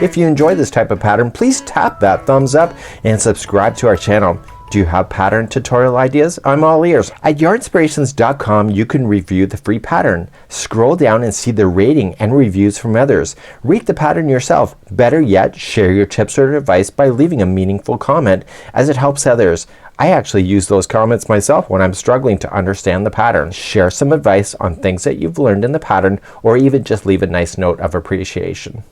If you enjoy this type of pattern, please tap that thumbs up and subscribe to our channel. Do you have pattern tutorial ideas? I'm all ears. At yarnspirations.com you can review the free pattern. Scroll down and see the rating and reviews from others. Read the pattern yourself. Better yet, share your tips or advice by leaving a meaningful comment, as it helps others. I actually use those comments myself when I'm struggling to understand the pattern. Share some advice on things that you've learned in the pattern, or even just leave a nice note of appreciation.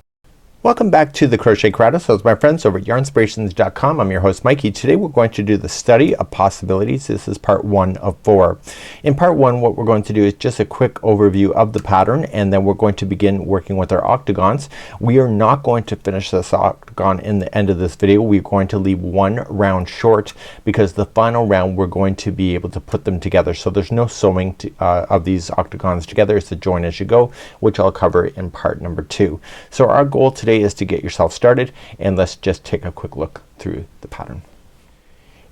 Welcome back to the Crochet Creative, my friends over at yarnspirations.com. I'm your host Mikey. Today we're going to do the study of possibilities. This is part 1 of 4. In part 1 what we're going to do is just a quick overview of the pattern, and then we're going to begin working with our octagons. We are not going to finish this octagon in the end of this video. We're going to leave one round short, because the final round we're going to be able to put them together. So there's no sewing of these octagons together. It's a join as you go, which I'll cover in part number 2. So our goal today is to get yourself started, and let's just take a quick look through the pattern.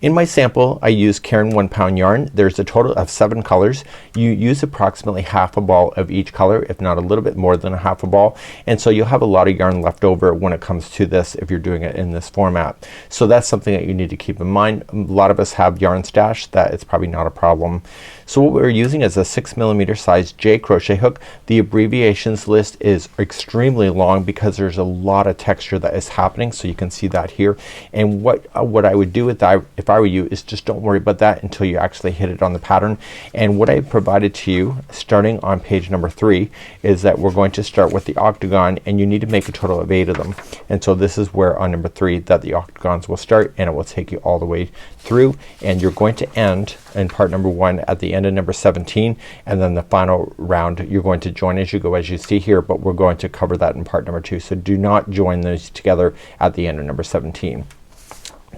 In my sample I used Caron 1 pound yarn. There's a total of 7 colors. You use approximately half a ball of each color, if not a little bit more than a half a ball, and so you'll have a lot of yarn left over when it comes to this if you're doing it in this format. So that's something that you need to keep in mind. A lot of us have yarn stash. That it's probably not a problem. So what we're using is a 6mm size J crochet hook. The abbreviations list is extremely long because there's a lot of texture that is happening, so you can see that here. And what I would do with that if I were you is just don't worry about that until you actually hit it on the pattern. And what I provided to you starting on page number 3 is that we're going to start with the octagon, and you need to make a total of 8 of them. And so this is where on number 3 that the octagons will start, and it will take you all the way through, and you're going to end in part number 1 at the end of number 17, and then the final round you're going to join as you go, as you see here, but we're going to cover that in part number 2. So do not join those together at the end of number 17.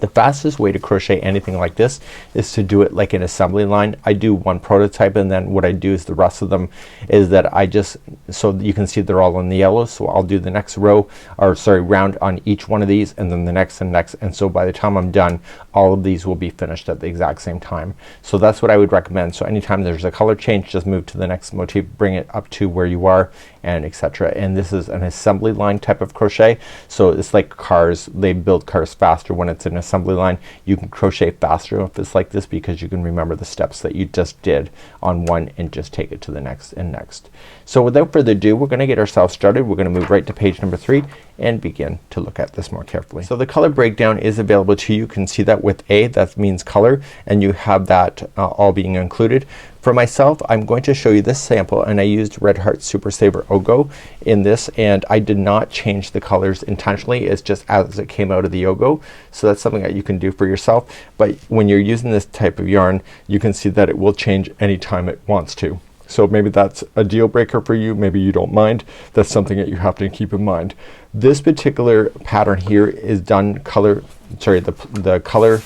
The fastest way to crochet anything like this is to do it like an assembly line. I do one prototype, and then what I do is the rest of them is that I just, so you can see they're all in the yellow, so I'll do the next row, or sorry, round on each one of these, and then the next and next, and so by the time I'm done all of these will be finished at the exact same time. So that's what I would recommend. So anytime there's a color change, just move to the next motif, bring it up to where you are, and etc. And this is an assembly line type of crochet, so it's like cars. They build cars faster when it's an assembly line. You can crochet faster if it's like this, because you can remember the steps that you just did on one and just take it to the next and next. So without further ado, we're gonna get ourselves started. We're gonna move right to page number 3 and begin to look at this more carefully. So the color breakdown is available to you. You can see that with A, that means color, and you have that all being included. For myself, I'm going to show you this sample, and I used Red Heart Super Saver Ogo in this, and I did not change the colors intentionally. It's just as it came out of the Ogo. So that's something that you can do for yourself, but when you're using this type of yarn you can see that it will change anytime it wants to. So maybe that's a deal breaker for you, maybe you don't mind. That's something that you have to keep in mind. This particular pattern here is done color, sorry, the color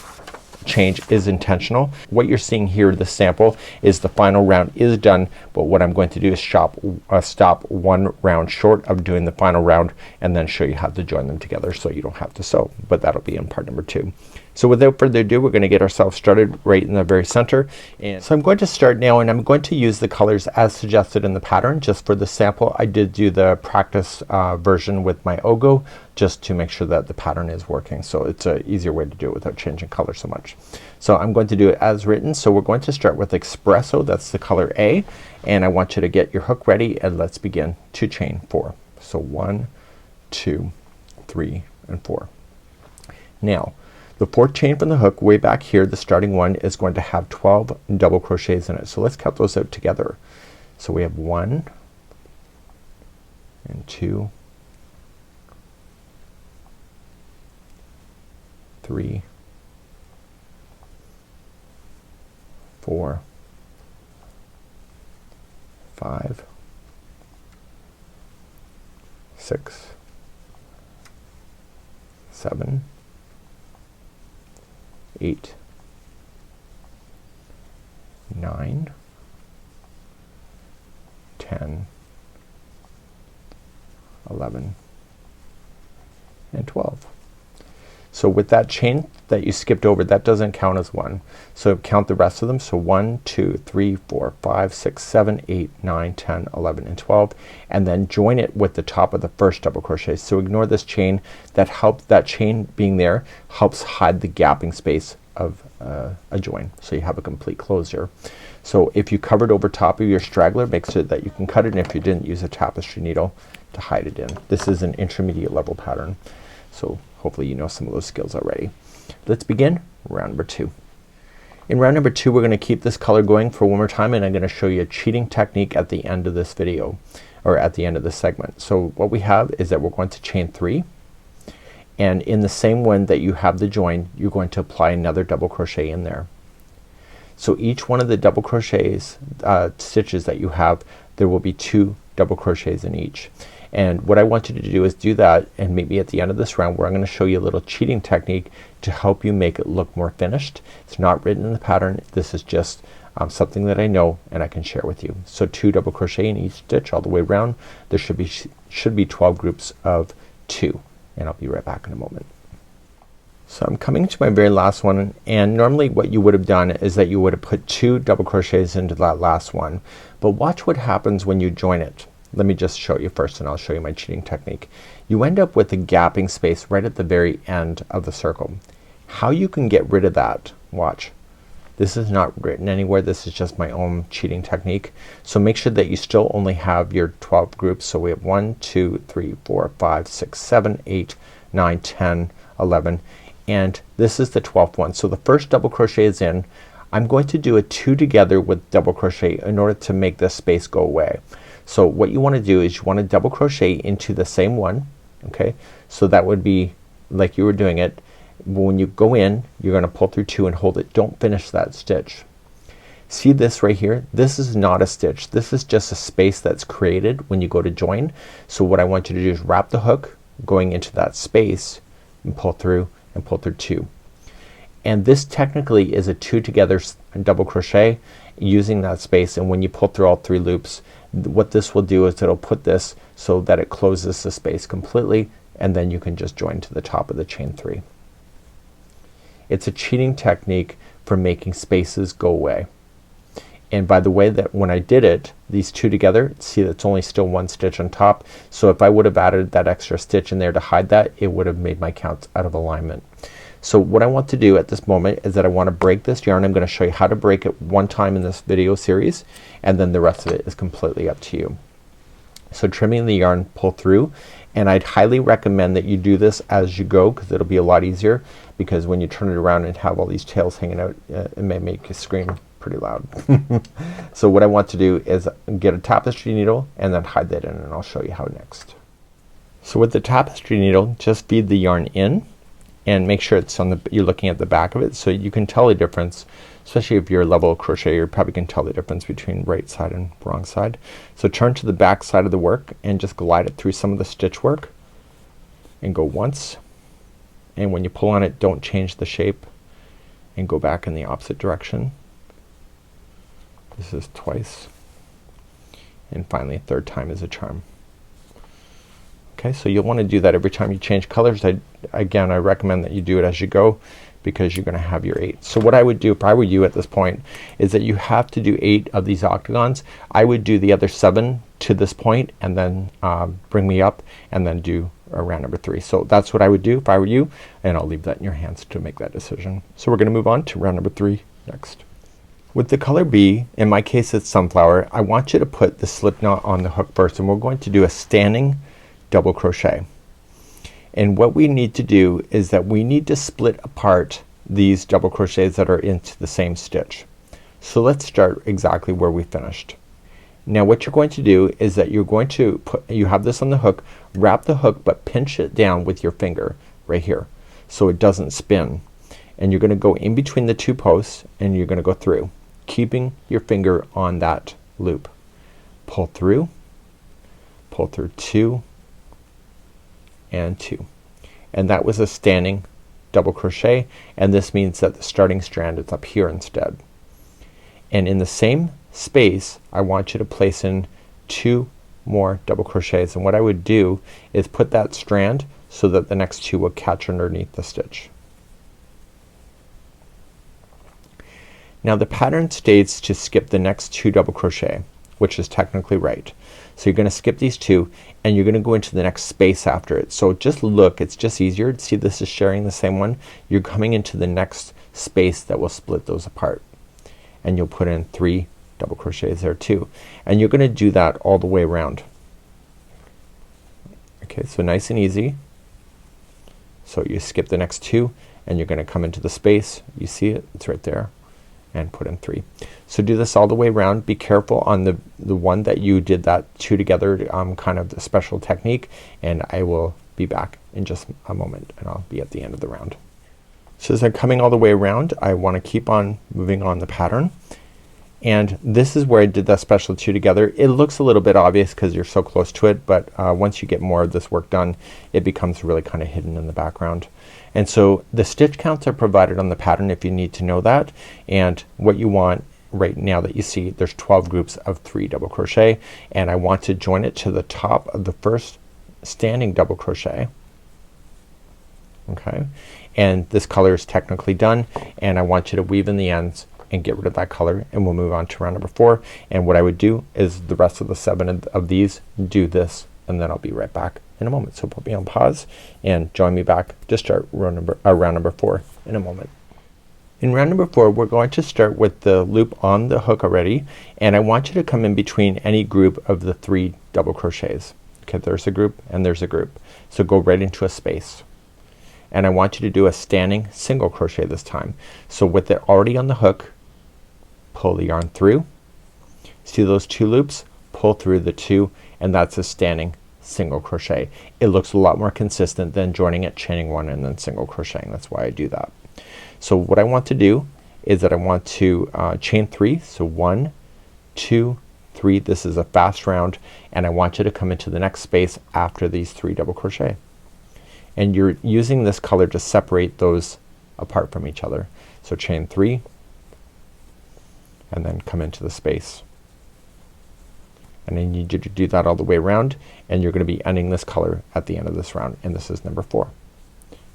change is intentional. What you're seeing here, the sample, is the final round is done, but what I'm going to do is stop one round short of doing the final round, and then show you how to join them together so you don't have to sew, but that'll be in part number 2. So without further ado, we're gonna get ourselves started right in the very center. And so I'm going to start now, and I'm going to use the colors as suggested in the pattern. Just for the sample I did do the practice version with my Ogo, just to make sure that the pattern is working. So it's an easier way to do it without changing color so much. So I'm going to do it as written. So we're going to start with Espresso, that's the color A, and I want you to get your hook ready, and let's begin to chain 4. So 1, 2, 3, and 4. Now the 4th chain from the hook way back here, the starting one, is going to have 12 double crochets in it. So let's count those out together. So we have 1 and 2, 3, 4, 5, 6, 7, 8, 9, 10, 11, and 12. So with that chain that you skipped over, that doesn't count as one. So count the rest of them. So 1, 2, 3, 4, 5, 6, 7, 8, 9, 10, 11, and 12, and then join it with the top of the first double crochet. So ignore this chain. That chain being there helps hide the gapping space of a join, so you have a complete closure. So if you covered over top of your straggler, make sure that you can cut it, and if you didn't, use a tapestry needle to hide it in. This is an intermediate level pattern, so hopefully you know some of those skills already. Let's begin round number 2. In round number 2 we're gonna keep this color going for one more time, and I'm gonna show you a cheating technique at the end of this video, or at the end of this segment. So what we have is that we're going to chain 3, and in the same one that you have the join, you're going to apply another double crochet in there. So each one of the double crochets stitches that you have, there will be 2 double crochets in each. And what I want you to do is do that, and maybe at the end of this round where I'm gonna show you a little cheating technique to help you make it look more finished. It's not written in the pattern. This is just something that I know and I can share with you. So 2 double crochet in each stitch all the way around. There should be 12 groups of 2, and I'll be right back in a moment. So I'm coming to my very last one, and normally what you would have done is that you would have put 2 double crochets into that last one, but watch what happens when you join it. Let me just show you first, and I'll show you my cheating technique. You end up with a gapping space right at the very end of the circle. How you can get rid of that, watch. This is not written anywhere. This is just my own cheating technique. So make sure that you still only have your 12 groups. So we have 1, 2, 3, 4, 5, 6, 7, 8, 9, 10, 11, and this is the 12th one. So the first double crochet is in. I'm going to do a 2 together with double crochet in order to make this space go away. So what you wanna do is you wanna double crochet into the same one, okay? So that would be like you were doing it. When you go in, you're gonna pull through 2 and hold it. Don't finish that stitch. See this right here? This is not a stitch. This is just a space that's created when you go to join. So what I want you to do is wrap the hook going into that space and pull through 2. And this technically is a 2 together double crochet using that space, and when you pull through all 3 loops, what this will do is it'll put this so that it closes the space completely, and then you can just join to the top of the chain 3. It's a cheating technique for making spaces go away. And by the way that when I did it, these 2 together, see that's only still 1 stitch on top. So if I would have added that extra stitch in there to hide that, it would have made my counts out of alignment. So what I want to do at this moment is that I want to break this yarn. I'm gonna show you how to break it one time in this video series, and then the rest of it is completely up to you. So trimming the yarn, pull through, and I'd highly recommend that you do this as you go, because it'll be a lot easier, because when you turn it around and have all these tails hanging out, it may make you scream pretty loud. So what I want to do is get a tapestry needle and then hide that in, and I'll show you how next. So with the tapestry needle, just feed the yarn in and make sure it's on the, you're looking at the back of it, so you can tell the difference, especially if you're a level crocheter. You probably can tell the difference between right side and wrong side. So turn to the back side of the work and just glide it through some of the stitch work and go once, and when you pull on it, don't change the shape, and go back in the opposite direction. This is twice, and finally 3rd time is a charm. Okay, so you'll want to do that every time you change colors. Again, I recommend that you do it as you go, because you're gonna have your 8. So what I would do if I were you at this point is that you have to do 8 of these octagons. I would do the other 7 to this point, and then bring me up, and then do round number 3. So that's what I would do if I were you, and I'll leave that in your hands to make that decision. So we're gonna move on to round number 3 next. With the color B, in my case it's sunflower, I want you to put the slip knot on the hook first, and we're going to do a standing double crochet. And what we need to do is that we need to split apart these double crochets that are into the same stitch. So let's start exactly where we finished. Now what you're going to do is that you're going to put, you have this on the hook, wrap the hook but pinch it down with your finger right here so it doesn't spin, and you're gonna go in between the 2 posts, and you're gonna go through, keeping your finger on that loop. Pull through 2 and 2, and that was a standing double crochet, and this means that the starting strand is up here instead. And in the same space I want you to place in 2 more double crochets, and what I would do is put that strand so that the next two will catch underneath the stitch. Now the pattern states to skip the next 2 double crochet, which is technically right. So you're gonna skip these 2 and you're gonna go into the next space after it. So just look, it's just easier. See, this is sharing the same one. You're coming into the next space that will split those apart, and you'll put in 3 double crochets there too, and you're gonna do that all the way around. Okay, so nice and easy. So you skip the next 2 and you're gonna come into the space. You see it, it's right there, and put in 3. So do this all the way around. Be careful on the one that you did that 2 together, kind of the special technique, and I will be back in just a moment and I'll be at the end of the round. So as I'm coming all the way around, I want to keep on moving on the pattern, and this is where I did that special 2 together. It looks a little bit obvious because you're so close to it, but once you get more of this work done, it becomes really kind of hidden in the background. And so the stitch counts are provided on the pattern if you need to know that, and what you want right now that you see, there's 12 groups of 3 double crochet, and I want to join it to the top of the first standing double crochet. Okay, and this color is technically done, and I want you to weave in the ends and get rid of that color, and we'll move on to round number 4. And what I would do is the rest of the 7 of these, do this, and then I'll be right back in a moment. So put me on pause and join me back to start round number 4 in a moment. In round number 4 we're going to start with the loop on the hook already, and I want you to come in between any group of the 3 double crochets. Okay, there's a group and there's a group. So go right into a space, and I want you to do a standing single crochet this time. So with it already on the hook, pull the yarn through. See those 2 loops? Pull through the 2, and that's a standing single crochet. It looks a lot more consistent than joining it, chaining 1, and then single crocheting. That's why I do that. So what I want to do is that I want to chain 3. So 1, 2, 3. This is a fast round, and I want you to come into the next space after these 3 double crochet, and you're using this color to separate those apart from each other. So chain 3 and then come into the space, and I need you to do that all the way around, and you're gonna be ending this color at the end of this round, and this is number 4.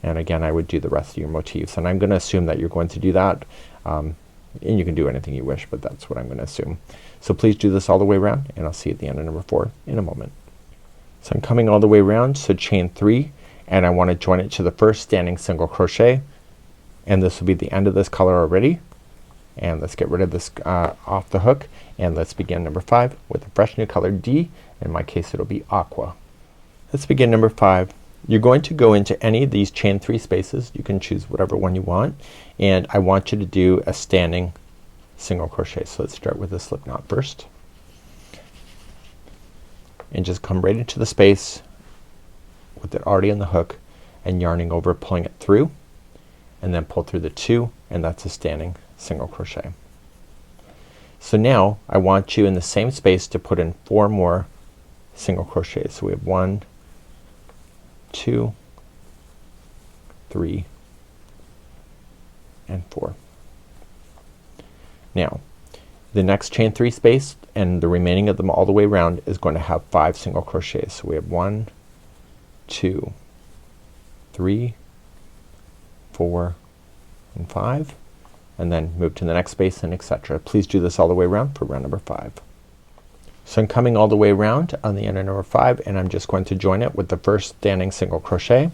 And again, I would do the rest of your motifs, and I'm gonna assume that you're going to do that, and you can do anything you wish, but that's what I'm gonna assume. So please do this all the way around, and I'll see you at the end of number 4 in a moment. So I'm coming all the way around, so chain 3, and I want to join it to the first standing single crochet, and this will be the end of this color already. And let's get rid of this off the hook, and let's begin number 5 with a fresh new color D. In my case it'll be aqua. Let's begin number 5. You're going to go into any of these chain 3 spaces. You can choose whatever one you want, and I want you to do a standing single crochet. So let's start with a slip knot first, and just come right into the space with it already on the hook, and yarning over, pulling it through, and then pull through the 2, and that's a standing single crochet. So now I want you in the same space to put in 4 more single crochets. So we have 1, 2, 3, and 4. Now the next chain 3 space and the remaining of them all the way around is going to have 5 single crochets. So we have 1, 2, 3, 4, and 5, and then move to the next space, and etc. Please do this all the way around for round number 5. So I'm coming all the way around on the end of number 5, and I'm just going to join it with the first standing single crochet.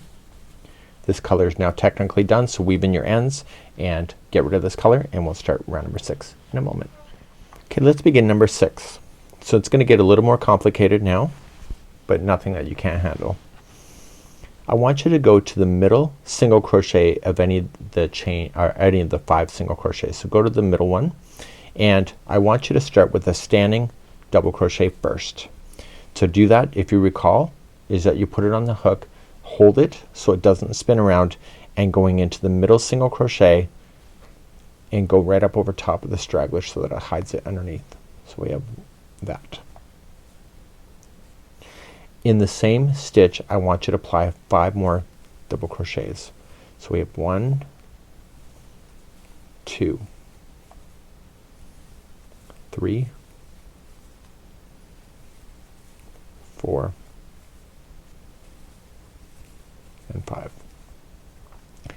This color is now technically done, so weave in your ends and get rid of this color, and we'll start round number 6 in a moment. Okay, let's begin number 6. So it's gonna get a little more complicated now, but nothing that you can't handle. I want you to go to the middle single crochet of any of the chain, or any of the 5 single crochets. So go to the middle one, and I want you to start with a standing double crochet first. To do that, if you recall, is that you put it on the hook, hold it so it doesn't spin around, and going into the middle single crochet and go right up over top of the straggler so that it hides it underneath. So we have that. In the same stitch I want you to apply 5 more double crochets. So we have 1, 2, 3, 4, and 5. I'm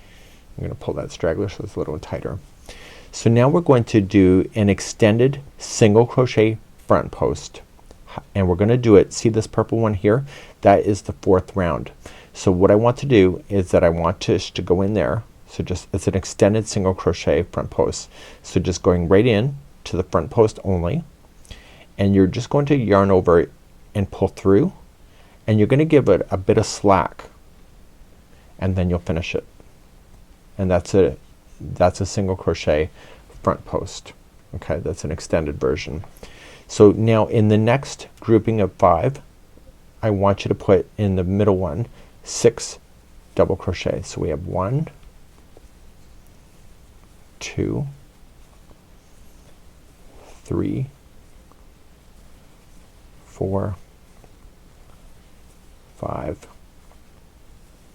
gonna pull that straggler so it's a little tighter. So now we're going to do an extended single crochet front post, and we're gonna do it, see this purple one here, that is the 4th round. So what I want to do is that I want to go in there, so just it's an extended single crochet front post, so just going right in to the front post only, and you're just going to yarn over it and pull through, and you're gonna give it a bit of slack, and then you'll finish it, and that's a single crochet front post. Okay, that's an extended version. So now in the next grouping of 5, I want you to put in the middle one 6 double crochet. So we have 1, 2, 3, 4, 5,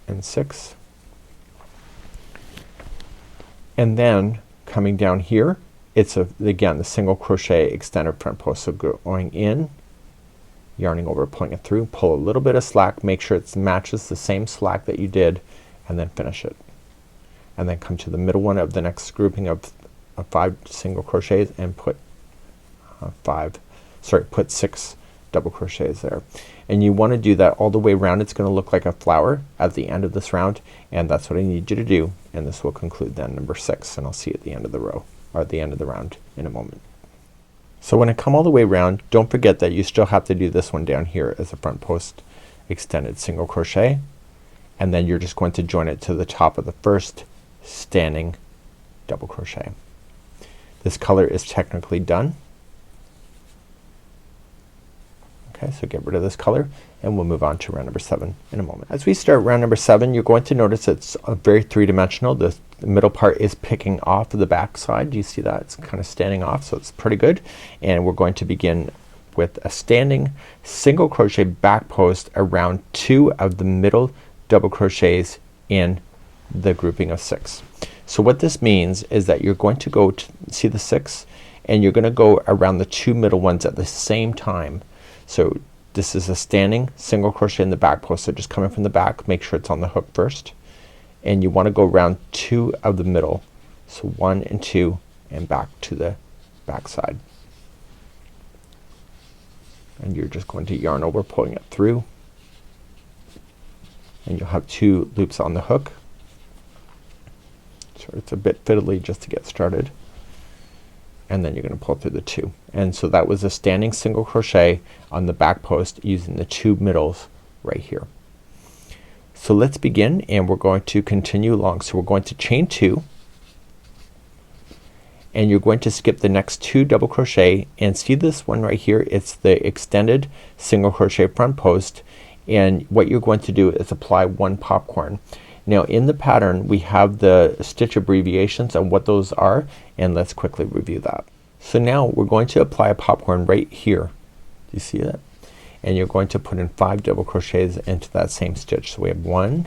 and 6. And then coming down here, it's again the single crochet extended front post. So going in, yarning over, pulling it through, pull a little bit of slack, make sure it matches the same slack that you did, and then finish it. And then come to the middle one of the next grouping of 5 single crochets and put put 6 double crochets there. And you want to do that all the way around. It's gonna look like a flower at the end of this round, and that's what I need you to do, and this will conclude then number 6, and I'll see you at the end of the row, or at the end of the round in a moment. So when I come all the way around, don't forget that you still have to do this one down here as a front post extended single crochet, and then you're just going to join it to the top of the first standing double crochet. This color is technically done. Okay, so get rid of this color and we'll move on to round number 7 in a moment. As we start round number 7, you're going to notice it's very three-dimensional. The middle part is picking off of the back side. Do you see that? It's kind of standing off, so it's pretty good. And we're going to begin with a standing single crochet back post around 2 of the middle double crochets in the grouping of 6. So what this means is that you're going to go to see the 6, and you're gonna go around the 2 middle ones at the same time. So this is a standing single crochet in the back post, so just coming from the back, make sure it's on the hook first, and you want to go around 2 of the middle, so 1 and 2 and back to the back side, and you're just going to yarn over, pulling it through, and you'll have 2 loops on the hook. So it's a bit fiddly just to get started, and then you're gonna pull through the 2. And so that was a standing single crochet on the back post using the 2 middles right here. So let's begin, and we're going to continue along. So we're going to chain 2, and you're going to skip the next 2 double crochet, and see this one right here, it's the extended single crochet front post, and what you're going to do is apply 1 popcorn. Now in the pattern we have the stitch abbreviations and what those are, and let's quickly review that. So now we're going to apply a popcorn right here. Do you see that? And you're going to put in 5 double crochets into that same stitch. So we have 1,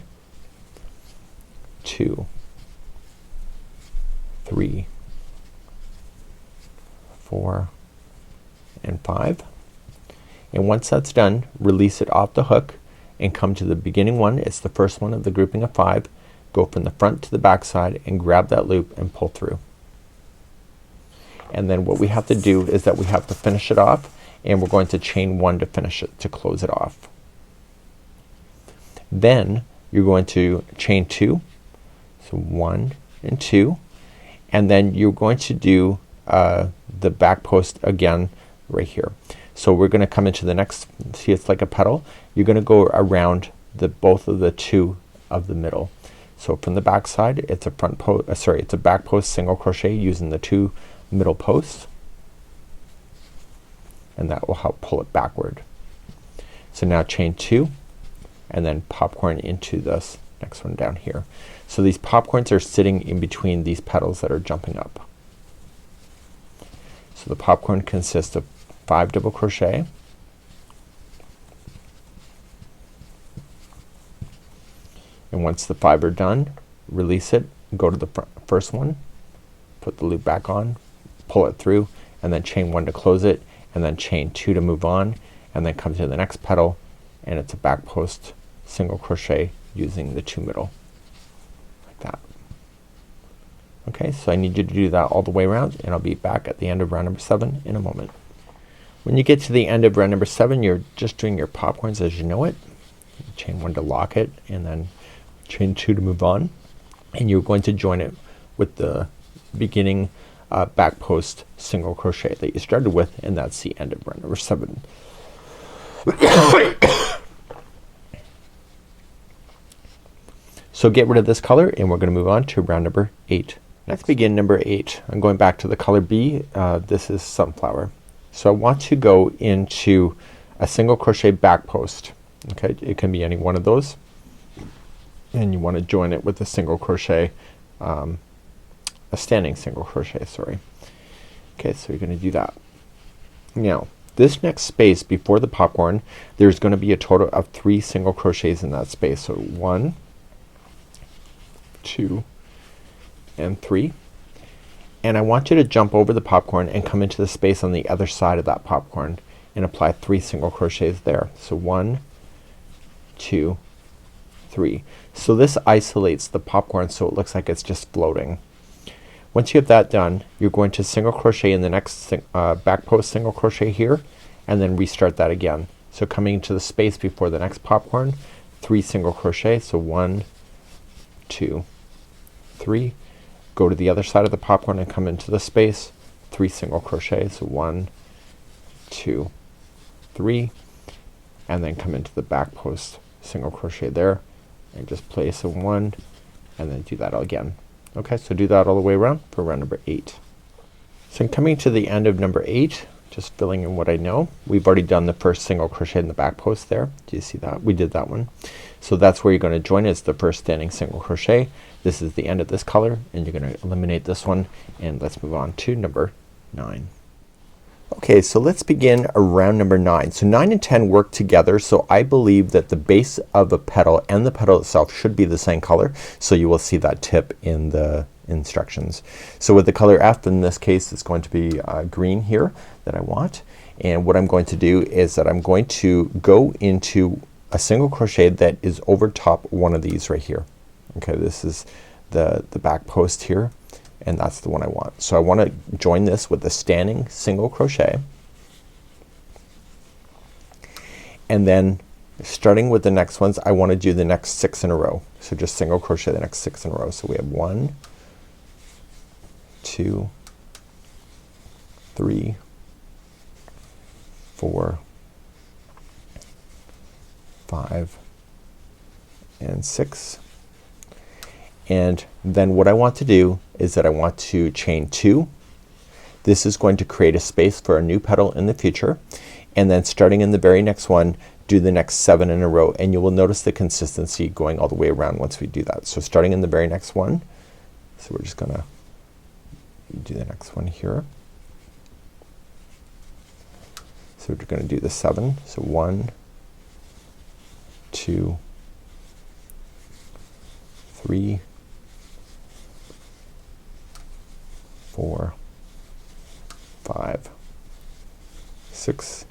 2, 3, 4, and 5. And once that's done, release it off the hook and come to the beginning one. It's the first one of the grouping of 5. Go from the front to the back side and grab that loop and pull through. And then what we have to do is that we have to finish it off, and we're going to chain 1 to finish it, to close it off. Then you're going to chain 2, so 1 and 2, and then you're going to do the back post again right here. So we're gonna come into the next, see it's like a petal, you're gonna go around both of the 2 of the middle. So from the back side it's a front post, it's a back post single crochet using the 2 middle posts, and that will help pull it backward. So now chain 2 and then popcorn into this next one down here. So these popcorns are sitting in between these petals that are jumping up. So the popcorn consists of 5 double crochet, and once the 5 are done, release it, go to the first one, put the loop back on, pull it through, and then chain 1 to close it, and then chain 2 to move on, and then come to the next petal, and it's a back post single crochet using the 2 middle like that. Okay, so I need you to do that all the way around, and I'll be back at the end of round number 7 in a moment. When you get to the end of round number 7, you're just doing your popcorns as you know it. Chain 1 to lock it, and then chain 2 to move on, and you're going to join it with the beginning back post single crochet that you started with, and that's the end of round number 7. So get rid of this color, and we're gonna move on to round number 8. Let's begin number 8. I'm going back to the color B. This is sunflower. So I want to go into a single crochet back post. Okay, it can be any one of those, and you want to join it with a single crochet, a standing single crochet, sorry. Okay, so you're gonna do that. Now this next space before the popcorn, there's gonna be a total of 3 single crochets in that space. So 1, 2 and 3, and I want you to jump over the popcorn and come into the space on the other side of that popcorn and apply 3 single crochets there. So 1, 2, 3. So this isolates the popcorn so it looks like it's just floating. Once you have that done, you're going to single crochet in the next back post single crochet here, and then restart that again. So coming into the space before the next popcorn, 3 single crochet. So 1, 2, 3. Go to the other side of the popcorn and come into the space, 3 single crochet. So 1, 2, 3, and then come into the back post single crochet there, and just place a 1, and then do that all again. Okay, so do that all the way around for round number 8. So I'm coming to the end of number 8, just filling in what I know. We've already done the first single crochet in the back post there. Do you see that? We did that one. So that's where you're gonna join, is the first standing single crochet. This is the end of this color, and you're gonna eliminate this one, and let's move on to number 9. Okay, so let's begin around number 9. So 9 and 10 work together, so I believe that the base of a petal and the petal itself should be the same color. So you will see that tip in the instructions. So with the color F, in this case it's going to be green here that I want, and what I'm going to do is that I'm going to go into a single crochet that is over top one of these right here. Okay, this is the back post here, and that's the one I want. So I want to join this with a standing single crochet, and then starting with the next ones I want to do the next 6 in a row. So just single crochet the next 6 in a row. So we have 1, 2, 3, 4, 5 and 6. And then what I want to do is that I want to chain 2. This is going to create a space for a new petal in the future, and then starting in the very next one, do the next 7 in a row, and you will notice the consistency going all the way around once we do that. So starting in the very next one, so we're just gonna do the next one here. So we're gonna do the 7. So 1, 2, 3, 4, 5, 6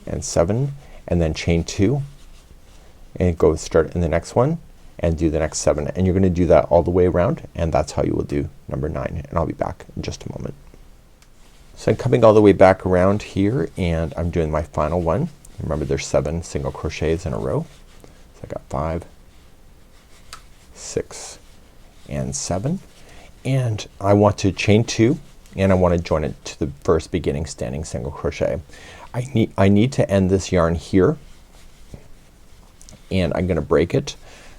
and 7, and then chain 2 and go start in the next one and do the next 7, and you're gonna do that all the way around, and that's how you will do number 9, and I'll be back in just a moment. So I'm coming all the way back around here, and I'm doing my final one. Remember, there's 7 single crochets in a row. So I got 5, 6 and 7, and I want to chain 2, and I want to join it to the first beginning standing single crochet. I need to end this yarn here, and I'm gonna break it.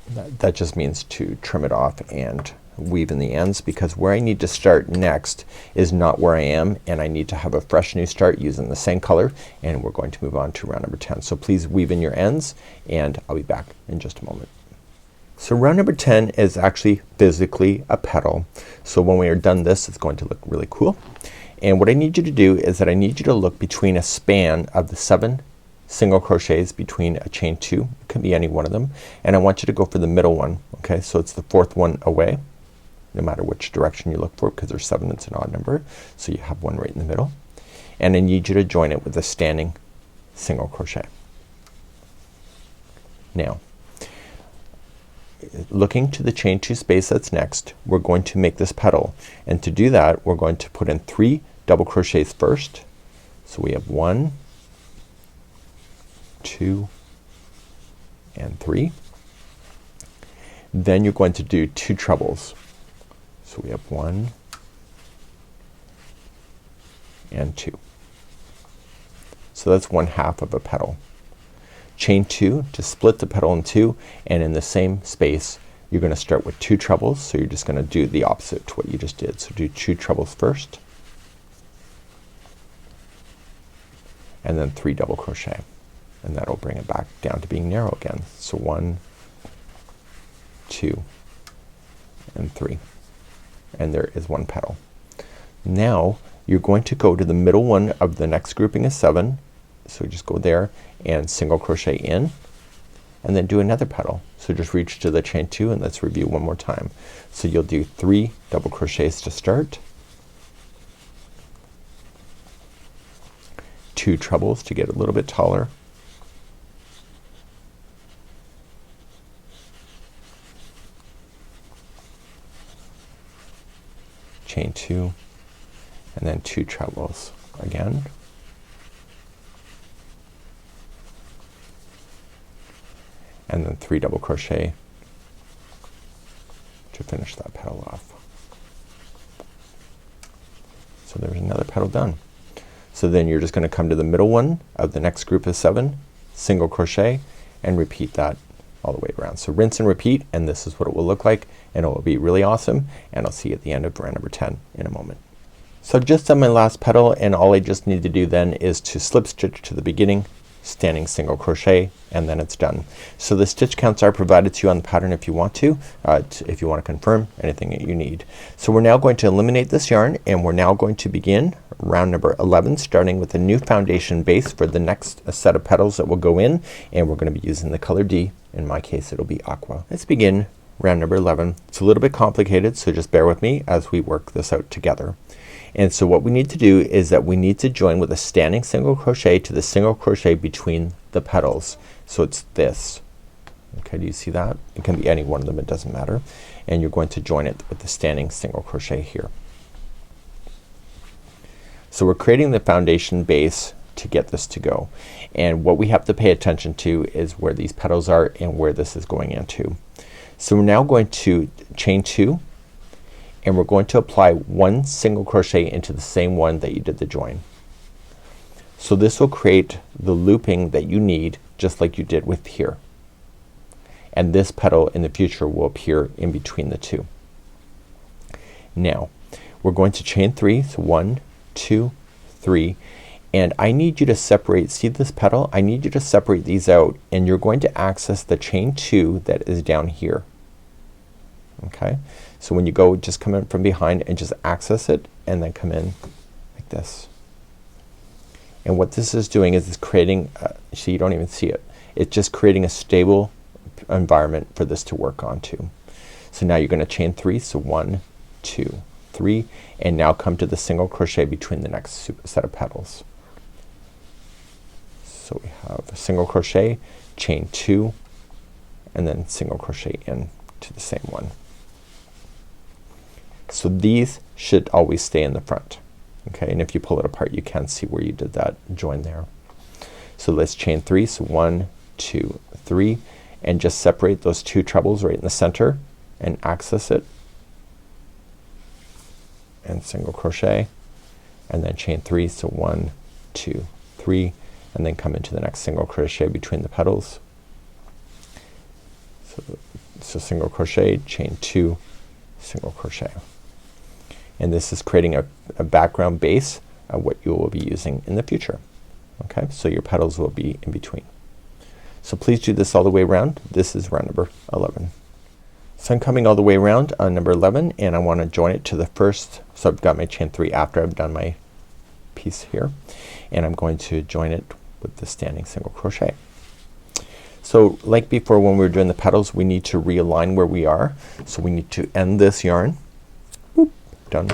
That just means to trim it off and weave in the ends, because where I need to start next is not where I am, and I need to have a fresh new start using the same color, and we're going to move on to round number 10. So please weave in your ends, and I'll be back in just a moment. So round number 10 is actually physically a petal. So when we are done this, it's going to look really cool. And what I need you to do is that I need you to look between a span of the 7 single crochets between a chain 2. It can be any one of them, and I want you to go for the middle one. Okay, so it's the 4th one away, no matter which direction you look for, because there's 7, it's an odd number, so you have one right in the middle, and I need you to join it with a standing single crochet. Now looking to the chain 2 space that's next, we're going to make this petal, and to do that we're going to put in 3 double crochets first. So we have 1, 2 and 3. Then you're going to do 2 trebles. So we have 1 and 2. So that's 1/2 of a petal. Chain 2 to split the petal in 2, and in the same space you're gonna start with 2 trebles. So you're just gonna do the opposite to what you just did. So do 2 trebles first, and then 3 double crochet, and that'll bring it back down to being narrow again. So 1, 2 and 3, and there is 1 petal. Now you're going to go to the middle one of the next grouping of 7. So just go there and single crochet in, and then do another petal. So just reach to the chain 2, and let's review one more time. So you'll do 3 double crochets to start, 2 trebles to get a little bit taller, chain 2, and then 2 trebles again, and then 3 double crochet to finish that petal off. So there's another petal done. So then you're just gonna come to the middle one of the next group of 7, single crochet, and repeat that all the way around. So rinse and repeat, and this is what it will look like, and it will be really awesome, and I'll see you at the end of round number 10 in a moment. So I've just done my last petal, and all I just need to do then is to slip stitch to the beginning, standing single crochet, and then it's done. So the stitch counts are provided to you on the pattern if you want to if you want to confirm anything that you need. So we're now going to eliminate this yarn, and we're now going to begin round number 11, starting with a new foundation base for the next set of petals that will go in, and we're gonna be using the color D. In my case it'll be aqua. Let's begin round number 11. It's a little bit complicated, so just bear with me as we work this out together. And so what we need to do is that we need to join with a standing single crochet to the single crochet between the petals. So it's this. Okay, do you see that? It can be any one of them, it doesn't matter. And you're going to join it with the standing single crochet here. So we're creating the foundation base to get this to go. And what we have to pay attention to is where these petals are and where this is going into. So we're now going to chain 2, and we're going to apply 1 single crochet into the same one that you did the join. So this will create the looping that you need, just like you did with here. And this petal in the future will appear in between the 2. Now we're going to chain 3. So 1, 2, 3, and I need you to separate, see this petal? I need you to separate these out, and you're going to access the chain 2 that is down here. Okay, so when you go, just come in from behind and just access it, and then come in like this. And what this is doing is it's creating see, you don't even see it. It's just creating a stable environment for this to work onto. So now you're gonna chain 3. So 1, 2, 3, and now come to the single crochet between the next set of petals. So we have a single crochet, chain 2, and then single crochet in to the same one. So these should always stay in the front. Okay, and if you pull it apart you can see where you did that join there. So let's chain 3. So 1, 2, 3, and just separate those 2 trebles right in the center and access it, and single crochet, and then chain 3. So 1, 2, 3, and then come into the next single crochet between the petals. So single crochet, chain 2, single crochet, and this is creating a background base of what you will be using in the future. Okay, so your petals will be in between. So please do this all the way around. This is round number 11. So I'm coming all the way around on number 11, and I want to join it to the first. So I've got my chain 3 after I've done my piece here, and I'm going to join it with the standing single crochet. So like before when we were doing the petals, we need to realign where we are. So we need to end this yarn. Boop, done.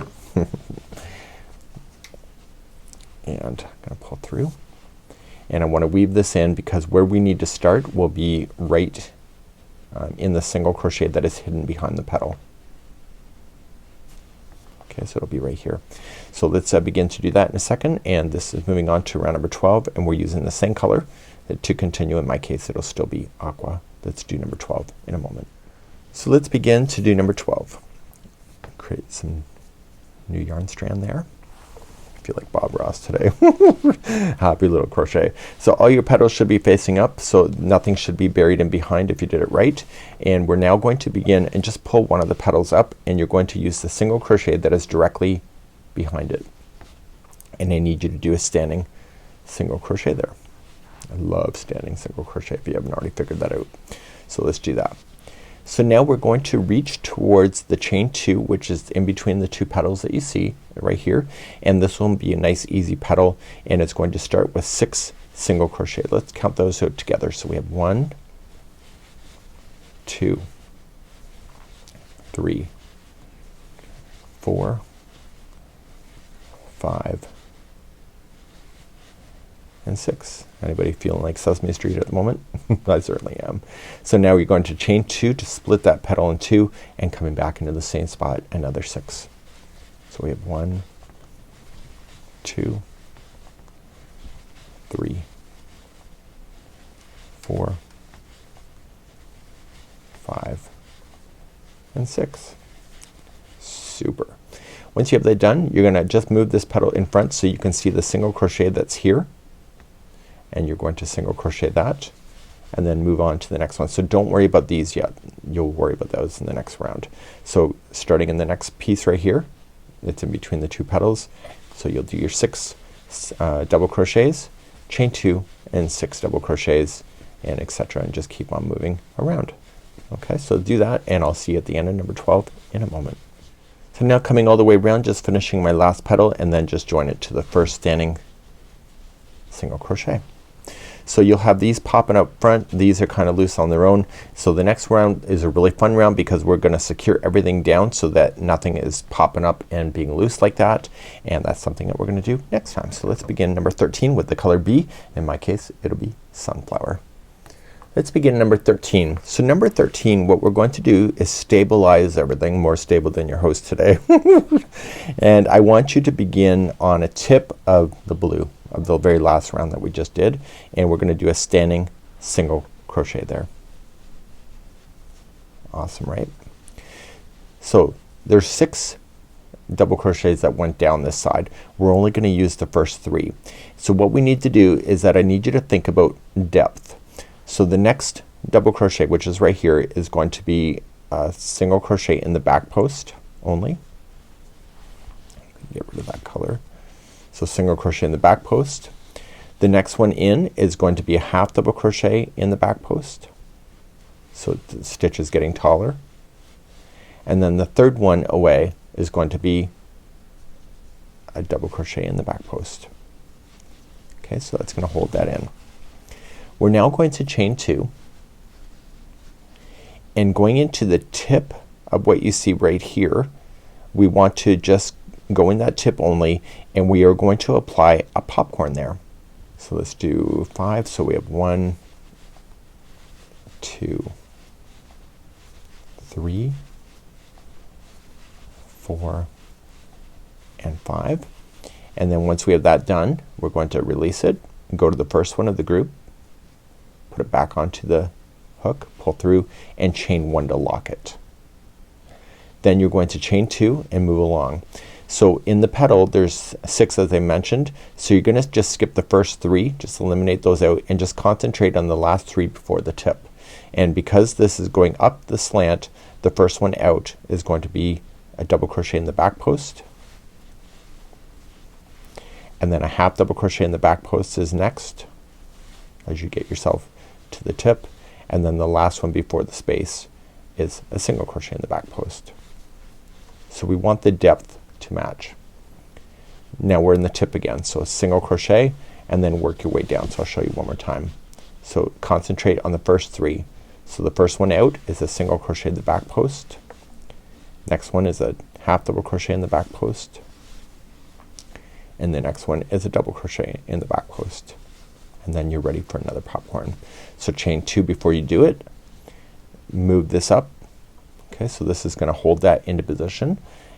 And I'm gonna pull through, and I want to weave this in because where we need to start will be right in the single crochet that is hidden behind the petal. Okay, so it'll be right here. So let's begin to do that in a second, and this is moving on to round number 12, and we're using the same color to continue. In my case it'll still be aqua. Let's do number 12 in a moment. So let's begin to do number 12. Create some new yarn strand there. I feel like Bob Ross today. Happy little crochet. So all your petals should be facing up, so nothing should be buried in behind if you did it right. And we're now going to begin and just pull one of the petals up, and you're going to use the single crochet that is directly behind it. And I need you to do a standing single crochet there. I love standing single crochet if you haven't already figured that out. So let's do that. So now we're going to reach towards the chain 2, which is in between the 2 petals that you see right here, and this will be a nice easy petal, and it's going to start with 6 single crochet. Let's count those out together. So we have 1, 2, 3, 4, 5, and 6. Anybody feeling like Sesame Street at the moment? I certainly am. So now you're going to chain 2 to split that petal in 2, and coming back into the same spot another 6. So we have 1, 2, 3, 4, 5, and 6. Super. Once you have that done, you're gonna just move this petal in front so you can see the single crochet that's here, and you're going to single crochet that and then move on to the next one. So don't worry about these yet. You'll worry about those in the next round. So starting in the next piece right here, it's in between the 2 petals, so you'll do your 6 double crochets, chain 2 and 6 double crochets, and etc., and just keep on moving around. Okay, so do that, and I'll see you at the end of number 12 in a moment. So now coming all the way around, just finishing my last petal, and then just join it to the first standing single crochet. So you'll have these popping up front. These are kind of loose on their own. So the next round is a really fun round because we're gonna secure everything down so that nothing is popping up and being loose like that, and that's something that we're gonna do next time. So let's begin number 13 with the color B. In my case it'll be sunflower. Let's begin number 13. So number 13, what we're going to do is stabilize everything, more stable than your host today. And I want you to begin on a tip of the blue of the very last round that we just did, and we're gonna do a standing single crochet there. Awesome, right? So there's 6 double crochets that went down this side. We're only gonna use the first 3. So what we need to do is that I need you to think about depth. So the next double crochet, which is right here, is going to be a single crochet in the back post only. Get rid of that color. So single crochet in the back post. The next one in is going to be a half double crochet in the back post, so the stitch is getting taller. And then the third one away is going to be a double crochet in the back post. Okay, so that's gonna hold that in. We're now going to chain 2, and going into the tip of what you see right here, we want to just go in that tip only, and we are going to apply a popcorn there. So let's do 5. So we have 1, 2, 3, 4, and 5. And then once we have that done, we're going to release it, go to the first one of the group, put it back onto the hook, pull through, and chain 1 to lock it. Then you're going to chain 2 and move along. So in the petal there's 6 as I mentioned, so you're gonna just skip the first 3, just eliminate those out, and just concentrate on the last 3 before the tip. And because this is going up the slant, the first one out is going to be a double crochet in the back post, and then a half double crochet in the back post is next as you get yourself to the tip, and then the last one before the space is a single crochet in the back post. So we want the depth to match. Now we're in the tip again, so a single crochet and then work your way down. So I'll show you one more time. So concentrate on the first 3. So the first one out is a single crochet in the back post. Next one is a half double crochet in the back post, and the next one is a double crochet in the back post, and then you're ready for another popcorn. So chain 2 before you do it, move this up. Okay, so this is gonna hold that into position,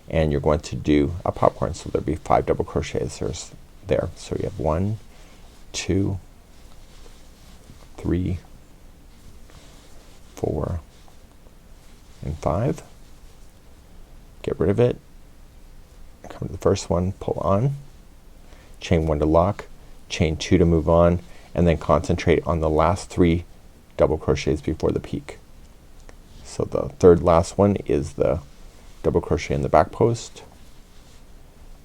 and you're going to do a popcorn. So there'll be 5 double crochets there. So you have 1, 2, 3, 4, and 5. Get rid of it. Come to the first one, pull on, chain 1 to lock, chain 2 to move on, and then concentrate on the last 3 double crochets before the peak. So the third last one is the double crochet in the back post,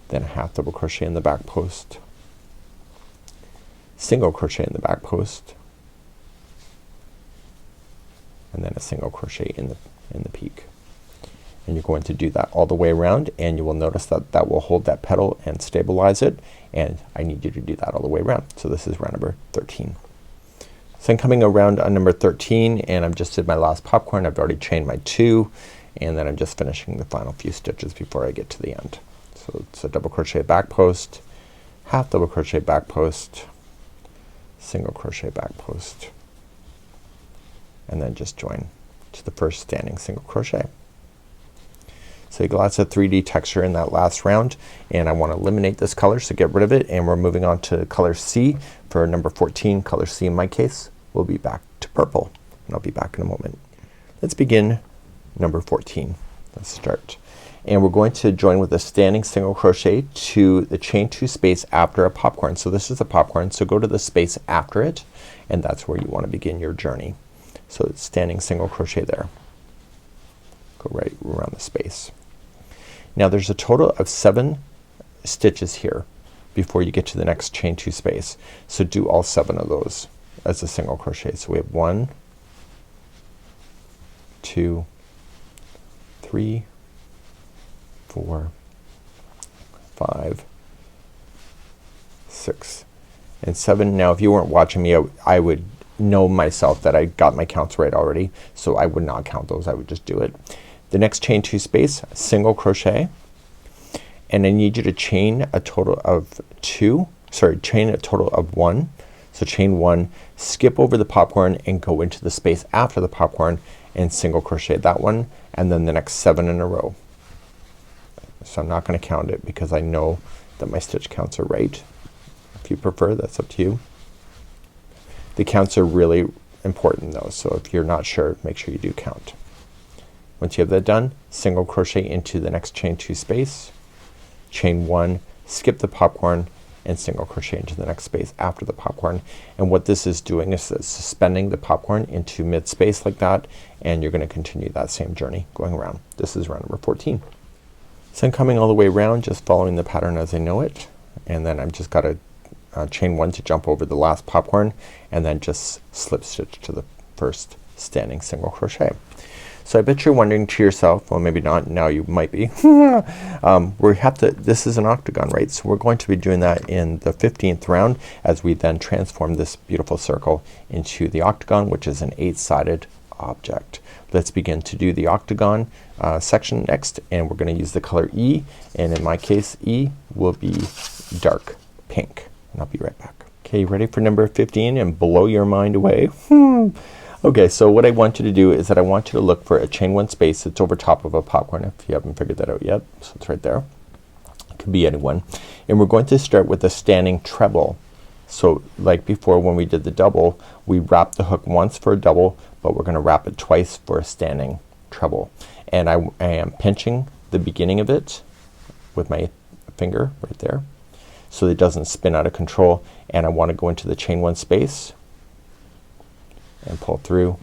then a half double crochet in the back post, single crochet in the back post, and then a single crochet in the peak. And you're going to do that all the way around, and you will notice that that will hold that petal and stabilize it, and I need you to do that all the way around. So this is round number 13. So I'm coming around on number 13, and I've just did my last popcorn. I've already chained my 2, and then I'm just finishing the final few stitches before I get to the end. So it's a double crochet back post, half double crochet back post, single crochet back post, and then just join to the first standing single crochet. So you got lots of 3D texture in that last round, and I want to eliminate this color, so get rid of it, and we're moving on to color C for number 14. Color C in my case will be back to purple, and I'll be back in a moment. Let's begin number 14. Let's start, and we're going to join with a standing single crochet to the chain 2 space after a popcorn. So this is a popcorn, so go to the space after it, and that's where you want to begin your journey. So it's standing single crochet there. Go right around the space. Now there's a total of 7 stitches here before you get to the next chain 2 space. So do all 7 of those as a single crochet. So we have 1, 2, 3, 4, 5, 6, and 7. Now if you weren't watching me, I would know myself that I got my counts right already, so I would not count those. I would just do it. The next chain 2 space, single crochet, and I need you to chain a total of 1. So chain 1, skip over the popcorn and go into the space after the popcorn and single crochet that one, and then the next 7 in a row. So I'm not gonna count it because I know that my stitch counts are right. If you prefer, that's up to you. The counts are really important though, so if you're not sure, make sure you do count. Once you have that done, single crochet into the next chain 2 space, chain 1, skip the popcorn, and single crochet into the next space after the popcorn. And what this is doing is suspending the popcorn into mid space like that, and you're gonna continue that same journey going around. This is round number 14. So I'm coming all the way around, just following the pattern as I know it, and then I've just got to chain 1 to jump over the last popcorn, and then just slip stitch to the first standing single crochet. So I bet you're wondering to yourself, well maybe not, now you might be. This is an octagon, right? So we're going to be doing that in the 15th round as we then transform this beautiful circle into the octagon, which is an 8-sided object. Let's begin to do the octagon section next, and we're gonna use the color E, and in my case E will be dark pink, and I'll be right back. Okay, ready for number 15 and blow your mind away? Okay, so what I want you to do is that I want you to look for a chain 1 space that's over top of a popcorn if you haven't figured that out yet. So it's right there. It could be anyone. And we're going to start with a standing treble. So like before when we did the double, we wrapped the hook once for a double, but we're gonna wrap it twice for a standing treble. And I am pinching the beginning of it with my finger right there so it doesn't spin out of control, and I want to go into the chain 1 space and pull through,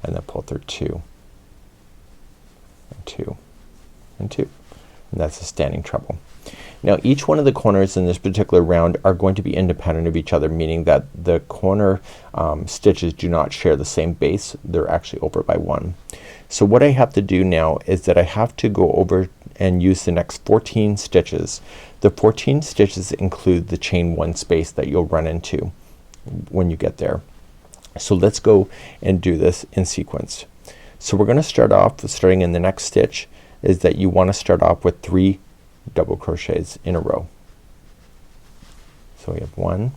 and then pull through 2 and 2 and 2, and that's a standing treble. Now each one of the corners in this particular round are going to be independent of each other, meaning that the corner stitches do not share the same base. They're actually over by 1. So what I have to do now is that I have to go over and use the next 14 stitches. The 14 stitches include the chain 1 space that you'll run into when you get there. So let's go and do this in sequence. So we're gonna start off with, starting in the next stitch, is that you want to start off with 3 double crochets in a row. So we have 1,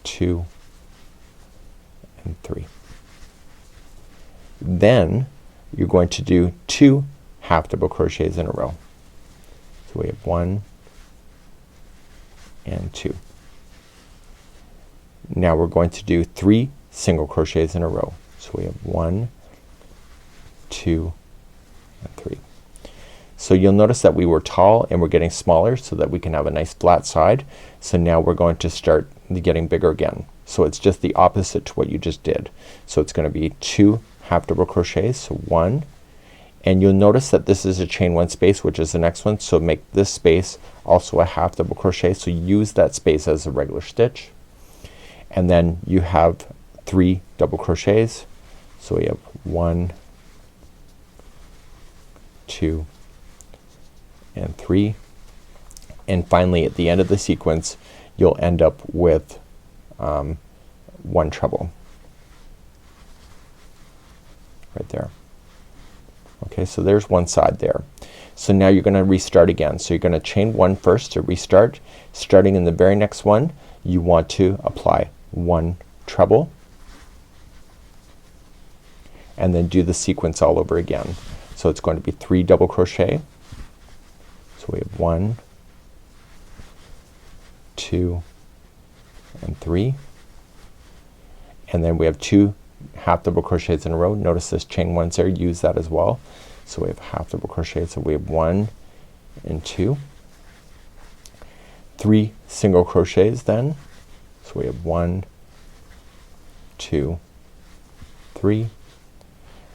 2, and 3. Then you're going to do 2 half double crochets in a row. So we have 1 and 2. Now we're going to do 3 single crochets in a row. So we have 1, 2 and 3. So you'll notice that we were tall and we're getting smaller so that we can have a nice flat side. So now we're going to start getting bigger again. So it's just the opposite to what you just did. So it's going to be 2 half double crochets, so 1, and you'll notice that this is a chain 1 space, which is the next one, so make this space also a half double crochet, so use that space as a regular stitch. And then you have 3 double crochets, so we have 1, 2 and 3, and finally at the end of the sequence you'll end up with 1 treble right there. Okay, so there's one side there. So now you're gonna restart again. So you're gonna chain 1 first to restart. Starting in the very next one, you want to apply 1 treble and then do the sequence all over again. So it's going to be 3 double crochet. So we have 1, 2 and 3, and then we have 2 half double crochets in a row. Notice this chain 1's there, use that as well. So we have half double crochet, so we have 1 and 2, 3 single crochets then, so we have 1, 2, 3,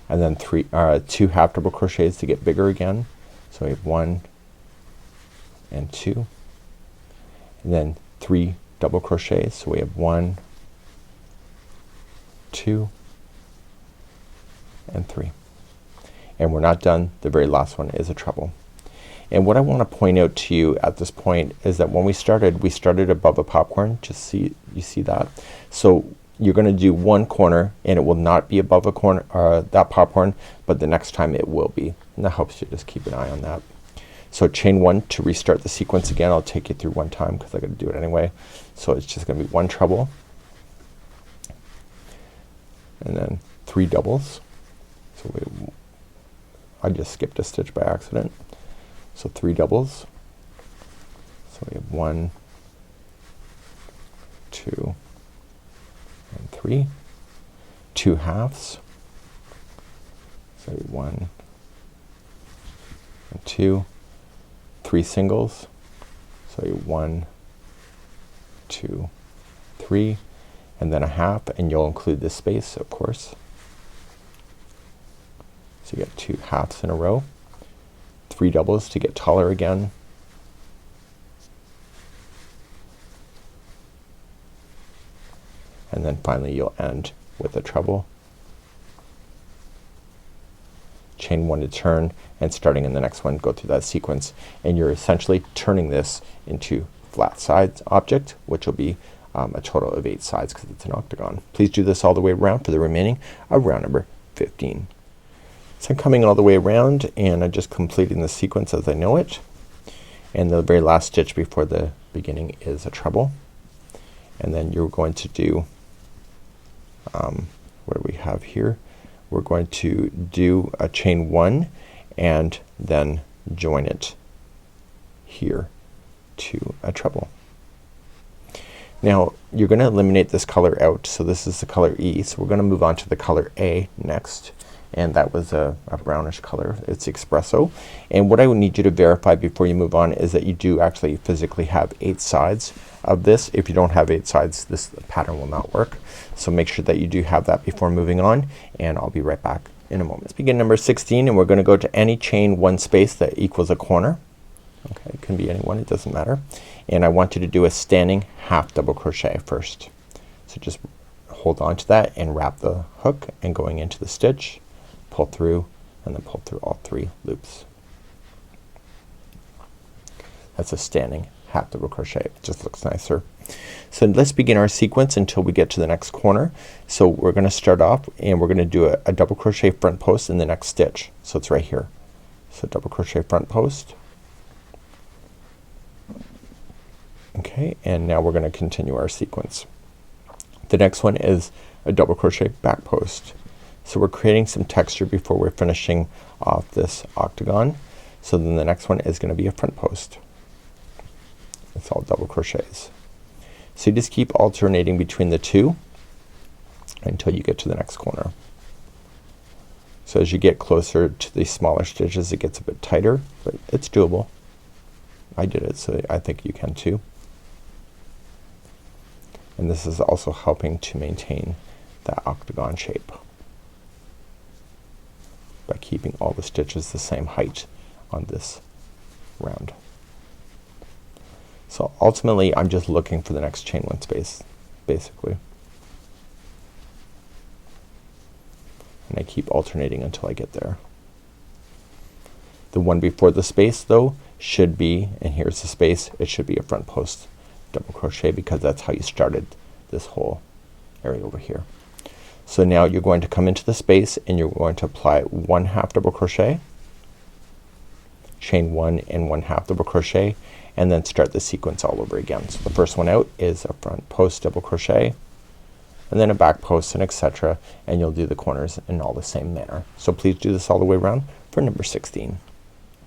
and then 2 half double crochets to get bigger again. So we have 1 and 2, and then 3 double crochets, so we have 1, 2 and 3, and we're not done. The very last one is a treble. And what I want to point out to you at this point is that when we started above a popcorn. Just see, you see that? So you're gonna do one corner and it will not be above a corner that popcorn, but the next time it will be, and that helps you just keep an eye on that. So chain 1 to restart the sequence again. I'll take you through one time because I gotta do it anyway. So it's just gonna be 1 treble and then 3 doubles. So I just skipped a stitch by accident. So 3 doubles. So we have 1, 2 and 3. 2 halves. So 1 and 2. 3 singles. So 1, 2, 3, and then a half, and you'll include this space of course. So you get 2 halves in a row. 3 doubles to get taller again. And then finally you'll end with a treble. Chain 1 to turn, and starting in the next one go through that sequence, and you're essentially turning this into flat sides object, which will be a total of 8 sides because it's an octagon. Please do this all the way around for the remaining of round number 15. So I'm coming all the way around and I'm just completing the sequence as I know it, and the very last stitch before the beginning is a treble, and then you're going to do what do we have here? We're going to do a chain 1 and then join it here to a treble. Now you're gonna eliminate this color out, so this is the color E, so we're gonna move on to the color A next, and that was a brownish color. It's espresso. And what I would need you to verify before you move on is that you do actually physically have 8 sides of this. If you don't have 8 sides, this pattern will not work. So make sure that you do have that before moving on, and I'll be right back in a moment. Let's begin number 16, and we're gonna go to any chain 1 space that equals a corner. Okay, it can be any one, it doesn't matter. And I want you to do a standing half double crochet first. So just hold on to that and wrap the hook, and going into the stitch, pull through, and then pull through all 3 loops. That's a standing half double crochet. It just looks nicer. So let's begin our sequence until we get to the next corner. So we're gonna start off and we're gonna do a double crochet front post in the next stitch. So it's right here. So double crochet front post. Okay, and now we're gonna continue our sequence. The next one is a double crochet back post. So we're creating some texture before we're finishing off this octagon. So then the next one is gonna be a front post. It's all double crochets. So you just keep alternating between the two until you get to the next corner. So as you get closer to the smaller stitches, it gets a bit tighter, but it's doable. I did it, so I think you can too. And this is also helping to maintain that octagon shape by keeping all the stitches the same height on this round. So ultimately I'm just looking for the next chain one space basically. And I keep alternating until I get there. The one before the space though should be, and here's the space, it should be a front post double crochet because that's how you started this whole area over here. So now you're going to come into the space and you're going to apply 1 half double crochet, chain 1 and 1 half double crochet, and then start the sequence all over again. So the first one out is a front post double crochet, and then a back post, and etc. And you'll do the corners in all the same manner. So please do this all the way around for number 16.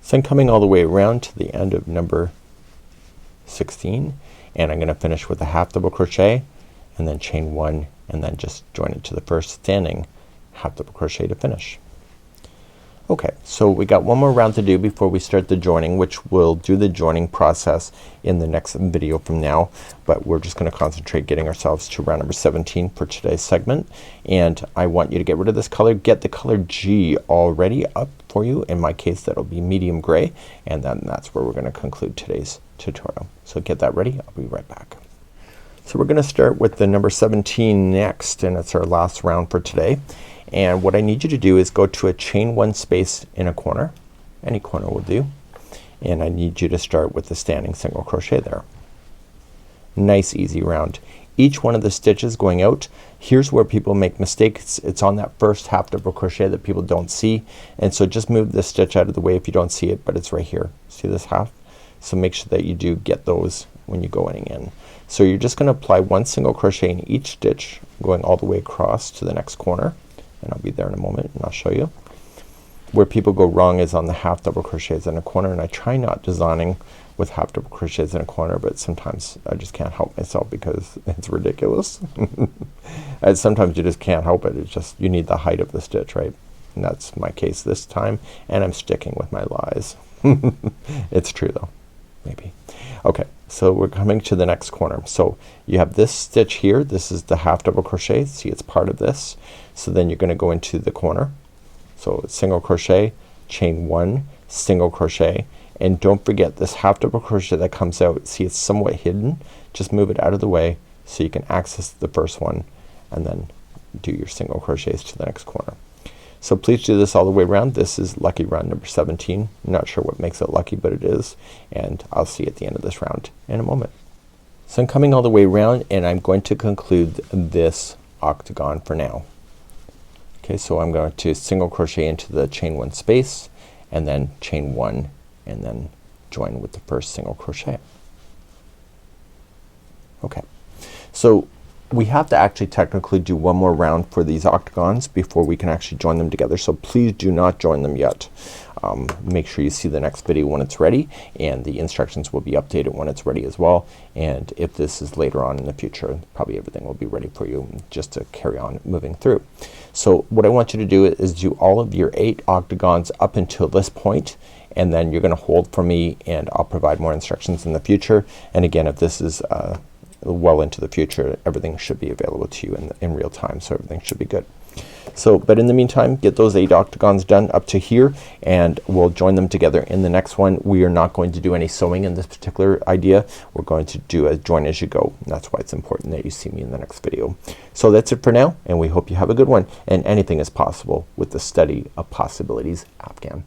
So I'm coming all the way around to the end of number 16, and I'm gonna finish with a half double crochet and then chain 1 and then just join it to the first standing half double crochet to finish. Okay, so we got one more round to do before we start the joining, which we'll do the joining process in the next video from now, but we're just gonna concentrate getting ourselves to round number 17 for today's segment. And I want you to get rid of this color, get the color G already up for you. In my case that'll be medium gray, and then that's where we're gonna conclude today's tutorial. So get that ready, I'll be right back. So we're gonna start with the number 17 next, and it's our last round for today. And what I need you to do is go to a chain 1 space in a corner, any corner will do, and I need you to start with the standing single crochet there. Nice easy round. Each one of the stitches going out, here's where people make mistakes. It's on that first half double crochet that people don't see, and so just move this stitch out of the way if you don't see it, but it's right here. See this half? So make sure that you do get those when you go in. So you're just gonna apply 1 single crochet in each stitch going all the way across to the next corner, and I'll be there in a moment and I'll show you. Where people go wrong is on the half double crochets in a corner, and I try not designing with half double crochets in a corner, but sometimes I just can't help myself because it's ridiculous. And sometimes you just can't help it. It's just you need the height of the stitch, right? And that's my case this time, and I'm sticking with my lies. It's true though, maybe. Okay, so we're coming to the next corner. So you have this stitch here, this is the half double crochet, see it's part of this. So then you're gonna go into the corner. So single crochet, chain 1, single crochet, and don't forget this half double crochet that comes out, see it's somewhat hidden, just move it out of the way so you can access the first one and then do your single crochets to the next corner. So please do this all the way around. This is lucky round number 17. I'm not sure what makes it lucky, but it is, and I'll see you at the end of this round in a moment. So I'm coming all the way around and I'm going to conclude this octagon for now. Okay, so I'm going to single crochet into the chain 1 space and then chain 1 and then join with the first single crochet. Okay, so we have to actually technically do one more round for these octagons before we can actually join them together, so please do not join them yet. Make sure you see the next video when it's ready, and the instructions will be updated when it's ready as well. And if this is later on in the future, probably everything will be ready for you just to carry on moving through. So what I want you to do is do all of your 8 octagons up until this point, and then you're gonna hold for me and I'll provide more instructions in the future. And again, if this is well into the future, everything should be available to you in real time, so everything should be good. So but in the meantime, get those 8 octagons done up to here and we'll join them together in the next one. We are not going to do any sewing in this particular idea. We're going to do a join as you go, and that's why it's important that you see me in the next video. So that's it for now, and we hope you have a good one, and anything is possible with the study of possibilities Afghan.